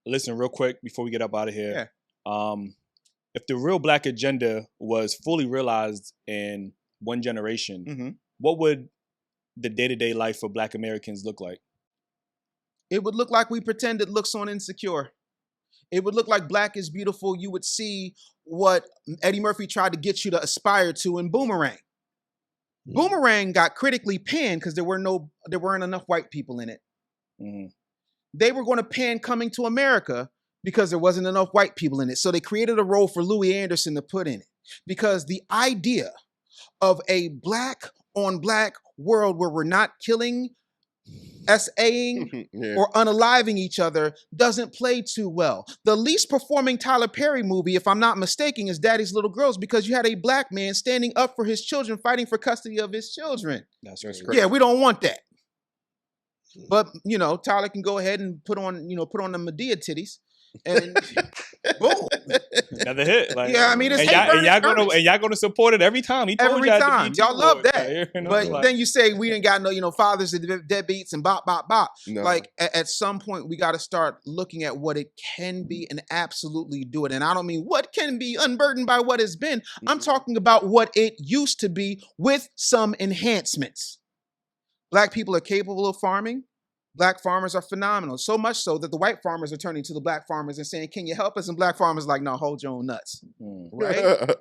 listen, real quick before we get up out of here. Yeah. If the real black agenda was fully realized in one generation, what would the day-to-day life for black Americans look like? It would look like we pretend it looks on Insecure. It would look like Black is Beautiful. You would see what Eddie Murphy tried to get you to aspire to in Boomerang. Boomerang got critically panned because there weren't enough white people in it. They were going to pan Coming to America because there wasn't enough white people in it. So they created a role for Louis Anderson to put in it. Because the idea of a black on black world where we're not killing, SAing, or unaliving each other doesn't play too well. The least performing Tyler Perry movie, if I'm not mistaken, is Daddy's Little Girls, because you had a black man standing up for his children, fighting for custody of his children. That's great. great. Yeah, we don't want that. But, you know, Tyler can go ahead and put on the Medea titties. And boom, another hit. Like, yeah, I mean, it's y'all gonna support it every time. He told every time. Y'all love that. You know, but like, then you say we didn't got no, fathers and deadbeats and bop. No. Like at some point we got to start looking at what it can be and absolutely do it. And I don't mean what can be unburdened by what has been. I'm talking about what it used to be with some enhancements. Black people are capable of farming. Black farmers are phenomenal, so much so that the white farmers are turning to the black farmers and saying, can you help us? And black farmers are like, no, hold your own nuts, right?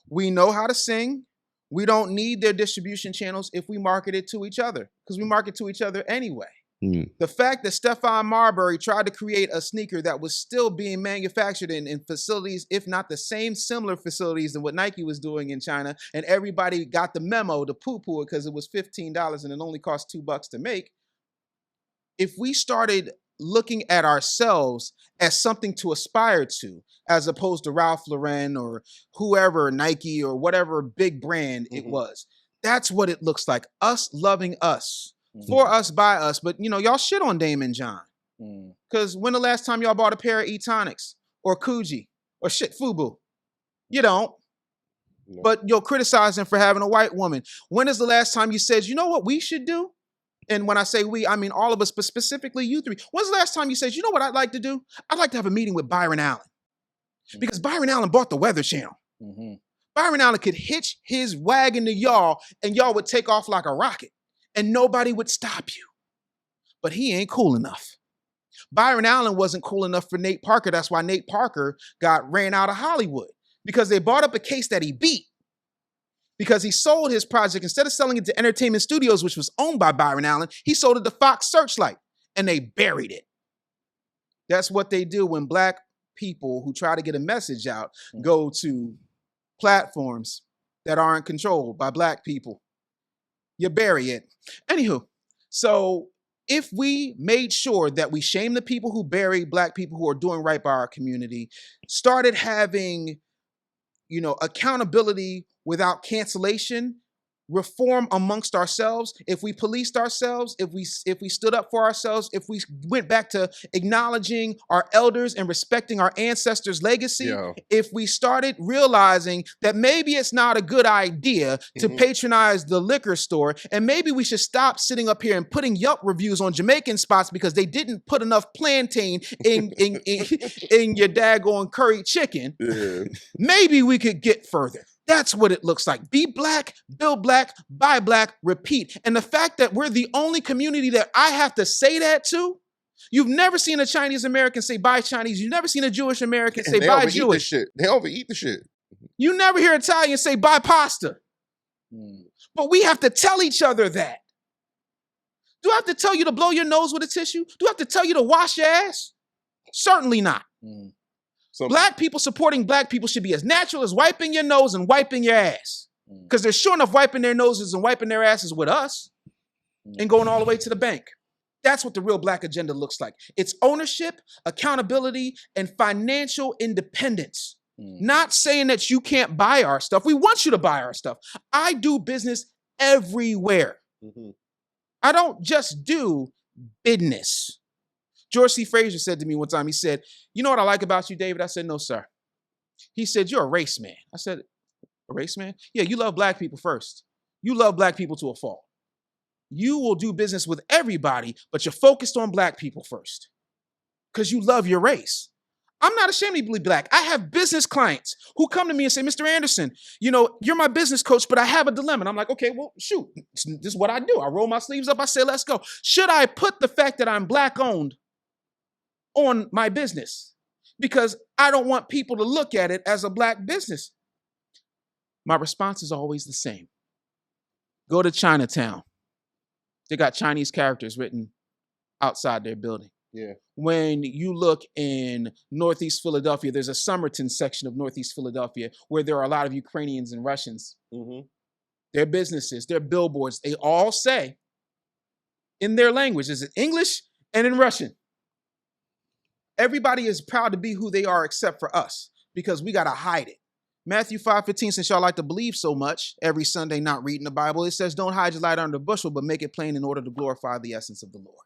We know how to sing. We don't need their distribution channels if we market it to each other, because we market to each other anyway. The fact that Stephon Marbury tried to create a sneaker that was still being manufactured in facilities, if not the same similar facilities than what Nike was doing in China, and everybody got the memo to poo-poo it because it was $15 and it only cost $2 to make. If we started looking at ourselves as something to aspire to, as opposed to Ralph Lauren or whoever, Nike or whatever big brand it was, that's what it looks like. Us loving us, for us, by us. But, y'all shit on Damon John. Because when the last time y'all bought a pair of E-Tonics or Coogee or Fubu? You don't. No. But you'll criticize him for having a white woman. When is the last time you said, you know what we should do? And when I say we, I mean all of us, but specifically you three. When's the last time you said, you know what I'd like to do? I'd like to have a meeting with Byron Allen. Because Byron Allen bought the Weather Channel. Byron Allen could hitch his wagon to y'all and y'all would take off like a rocket and nobody would stop you. But he ain't cool enough. Byron Allen wasn't cool enough for Nate Parker. That's why Nate Parker got ran out of Hollywood, because they brought up a case that he beat. Because he sold his project, instead of selling it to Entertainment Studios, which was owned by Byron Allen, he sold it to Fox Searchlight, and they buried it. That's what they do when black people who try to get a message out go to platforms that aren't controlled by black people. You bury it. Anywho, so if we made sure that we shame the people who bury black people who are doing right by our community, started having, accountability without cancellation, reform amongst ourselves, if we policed ourselves, if we stood up for ourselves, if we went back to acknowledging our elders and respecting our ancestors' legacy, if we started realizing that maybe it's not a good idea to patronize the liquor store, and maybe we should stop sitting up here and putting Yelp reviews on Jamaican spots because they didn't put enough plantain in your daggone curry chicken, maybe we could get further. That's what it looks like. Be black, build black, buy black, repeat. And the fact that we're the only community that I have to say that to, you've never seen a Chinese American say buy Chinese. You've never seen a Jewish American say buy Jewish. They overeat the shit. You never hear Italian say buy pasta. But we have to tell each other that. Do I have to tell you to blow your nose with a tissue? Do I have to tell you to wash your ass? Certainly not. So black people supporting black people should be as natural as wiping your nose and wiping your ass. Because they're sure enough wiping their noses and wiping their asses with us and going all the way to the bank. That's what the real black agenda looks like. It's ownership, accountability, and financial independence. Not saying that you can't buy our stuff. We want you to buy our stuff. I do business everywhere. I don't just do business. George C. Frazier said to me one time, he said, you know what I like about you, David? I said, no, sir. He said, you're a race man. I said, a race man? Yeah, you love black people first. You love black people to a fault. You will do business with everybody, but you're focused on black people first. because you love your race. I'm not ashamed to be black. I have business clients who come to me and say, Mr. Anderson, you're my business coach, but I have a dilemma. And I'm like, okay, well, shoot, this is what I do. I roll my sleeves up. I say, let's go. Should I put the fact that I'm black owned on my business? Because I don't want people to look at it as a black business. My response is always the same. Go to Chinatown. They got Chinese characters written outside their building. Yeah. When you look in Northeast Philadelphia, there's a Somerton section of Northeast Philadelphia where there are a lot of Ukrainians and Russians. Mm-hmm. Their businesses, their billboards, they all say in their language, is it English and in Russian? Everybody is proud to be who they are except for us because we got to hide it. Matthew 5:15, since y'all like to believe so much every Sunday not reading the Bible, it says, don't hide your light under a bushel, but make it plain in order to glorify the essence of the Lord.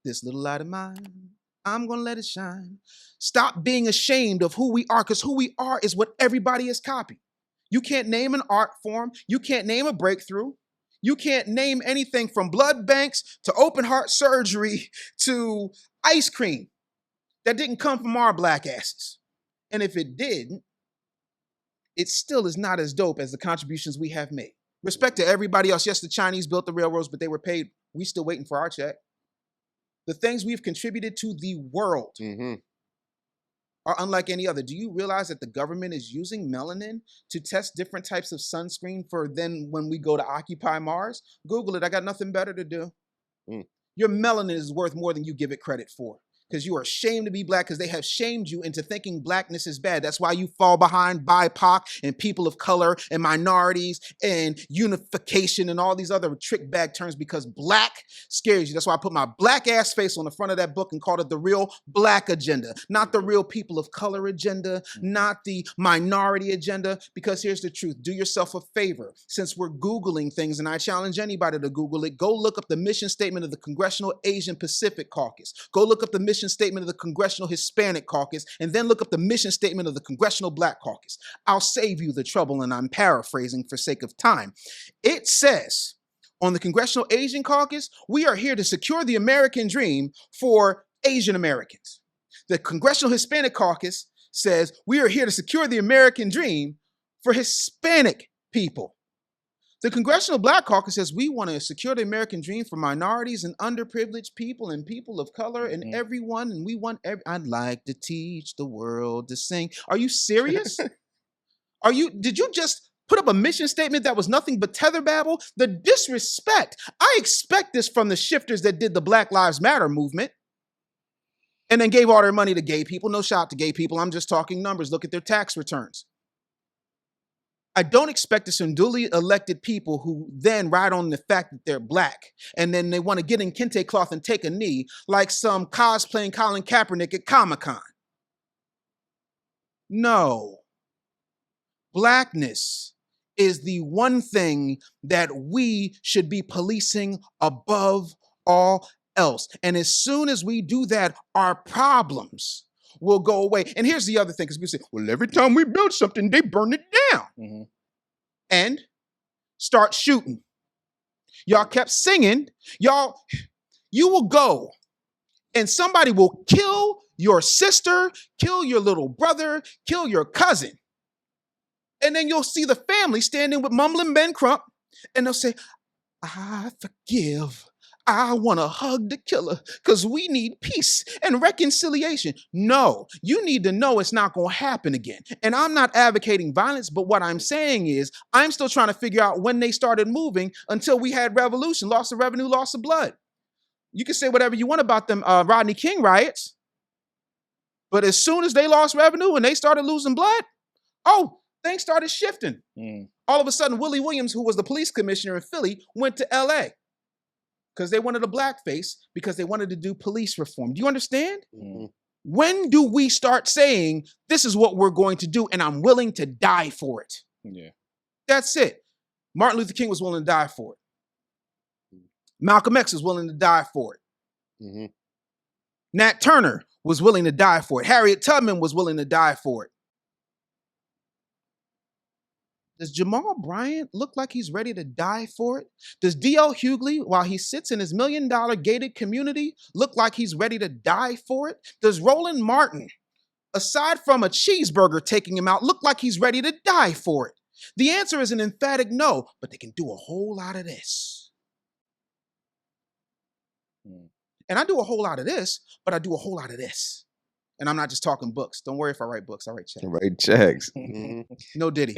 This little light of mine, I'm going to let it shine. Stop being ashamed of who we are, because who we are is what everybody is copying. You can't name an art form. You can't name a breakthrough. You can't name anything from blood banks to open heart surgery to ice cream that didn't come from our black asses. And if it did, it still is not as dope as the contributions we have made. Respect to everybody else. Yes, the Chinese built the railroads, but they were paid. We still waiting for our check. The things we've contributed to the world are unlike any other. Do you realize that the government is using melanin to test different types of sunscreen for then when we go to occupy Mars? Google it. I got nothing better to do. Your melanin is worth more than you give it credit for, because you are ashamed to be black because they have shamed you into thinking blackness is bad. That's why you fall behind BIPOC and people of color and minorities and unification and all these other trick bag terms, because black scares you. That's why I put my black ass face on the front of that book and called it the real black agenda, not the real people of color agenda, not the minority agenda, because here's the truth. Do yourself a favor. Since we're Googling things, and I challenge anybody to Google it, go look up the mission statement of the Congressional Asian Pacific Caucus. Go look up the mission statement of the Congressional Hispanic Caucus, and then look up the mission statement of the Congressional Black Caucus. I'll save you the trouble, and I'm paraphrasing for sake of time. It says on the Congressional Asian Caucus, we are here to secure the American dream for Asian Americans. The Congressional Hispanic Caucus says we are here to secure the American dream for Hispanic people. The Congressional Black Caucus says we want to secure the American dream for minorities and underprivileged people and people of color and everyone. And we want I'd like to teach the world to sing. Are you serious? Did you just put up a mission statement that was nothing but tether babble? The disrespect. I expect this from the shifters that did the Black Lives Matter movement and then gave all their money to gay people. No shot to gay people. I'm just talking numbers. Look at their tax returns. I don't expect this from duly elected people who then ride on the fact that they're black and then they want to get in kente cloth and take a knee like some cosplaying Colin Kaepernick at Comic-Con. No. Blackness is the one thing that we should be policing above all else. And as soon as we do that, our problems will go away. And here's the other thing, because people say, well, every time we build something, they burn it down. And start shooting. Y'all kept singing. You will go and somebody will kill your sister, kill your little brother, kill your cousin. And then you'll see the family standing with mumbling Ben Crump, and they'll say, I forgive. I want to hug the killer because we need peace and reconciliation. No, you need to know it's not going to happen again. And I'm not advocating violence, but what I'm saying is I'm still trying to figure out when they started moving until we had revolution, loss of revenue, loss of blood. You can say whatever you want about them Rodney King riots, but as soon as they lost revenue and they started losing blood, things started shifting. All of a sudden, Willie Williams, who was the police commissioner in Philly, went to LA. Because they wanted a blackface, because they wanted to do police reform. Do you understand? When do we start saying, this is what we're going to do, and I'm willing to die for it? Yeah. That's it. Martin Luther King was willing to die for it. Malcolm X was willing to die for it. Nat Turner was willing to die for it. Harriet Tubman was willing to die for it. Does Jamal Bryant look like he's ready to die for it? Does D.L. Hughley, while he sits in his $1 million gated community, look like he's ready to die for it? Does Roland Martin, aside from a cheeseburger taking him out, look like he's ready to die for it? The answer is an emphatic no, but they can do a whole lot of this. And I do a whole lot of this, but I do a whole lot of this. And I'm not just talking books. Don't worry if I write books. I write checks. Write checks. No Diddy.